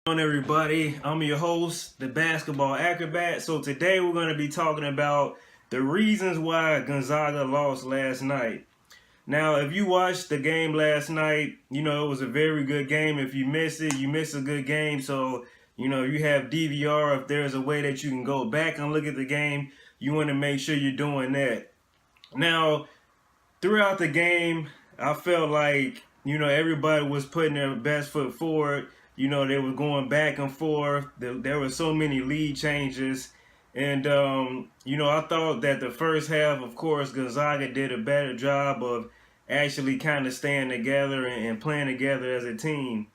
On everybody, I'm your host, the basketball acrobat. So today we're going to be talking about the reasons why Gonzaga lost last night. Now, if you watched the game last night, it was a very good game. If you missed it, you missed a good game. So, you have DVR. If there's a way that you can go back and look at the game, you want to make sure you're doing that. Now, throughout the game, I felt like, everybody was putting their best foot forward. They were going back and forth. There were so many lead changes. And, I thought that the first half, of course, Gonzaga did a better job of actually kind of staying together and playing together as a team.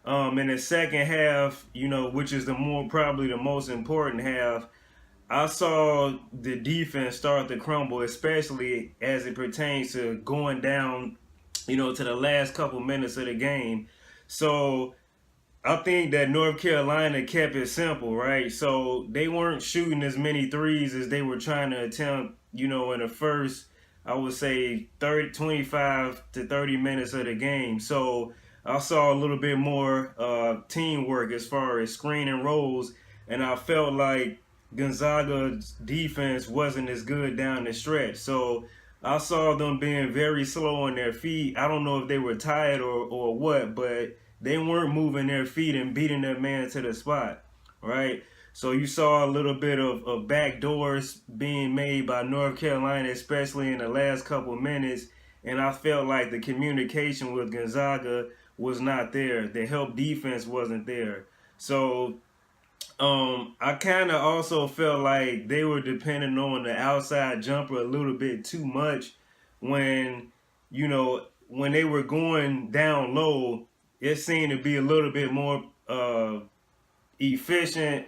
In the second half, which is probably the most important half, I saw the defense start to crumble, especially as it pertains to going down, to the last couple minutes of the game. So I think that North Carolina kept it simple, right? So they weren't shooting as many threes as they were trying to attempt, in the first, I would say, 25 to 30 minutes of the game. So I saw a little bit more teamwork as far as screen and rolls, and I felt like Gonzaga's defense wasn't as good down the stretch. So I saw them being very slow on their feet. I don't know if they were tired or what, but they weren't moving their feet and beating their man to the spot, right? So you saw a little bit of back doors being made by North Carolina, especially in the last couple minutes. And I felt like the communication with Gonzaga was not there. The help defense wasn't there. So I kind of also felt like they were depending on the outside jumper a little bit too much when, when they were going down low. It seemed to be a little bit more efficient.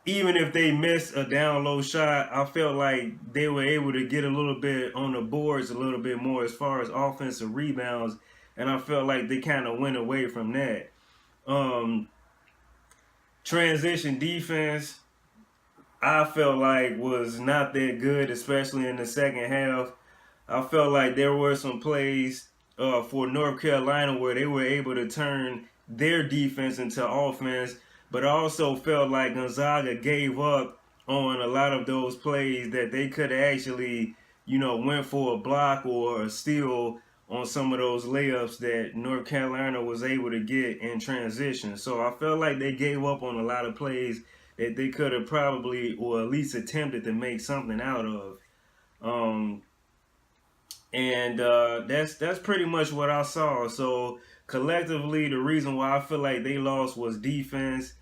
Even if they missed a down low shot, I felt like they were able to get a little bit on the boards a little bit more as far as offensive rebounds, and I felt like they kind of went away from that. Um, Transition defense, I felt like was not that good, especially in the second half. I felt like there were some plays for North Carolina where they were able to turn their defense into offense, but I also felt like Gonzaga gave up on a lot of those plays that they could have actually, went for a block or a steal on some of those layups that North Carolina was able to get in transition. So I felt like they gave up on a lot of plays that they could have probably or at least attempted to make something out of. Um, and that's pretty much what I saw. So collectively, the reason why I feel like they lost was defense.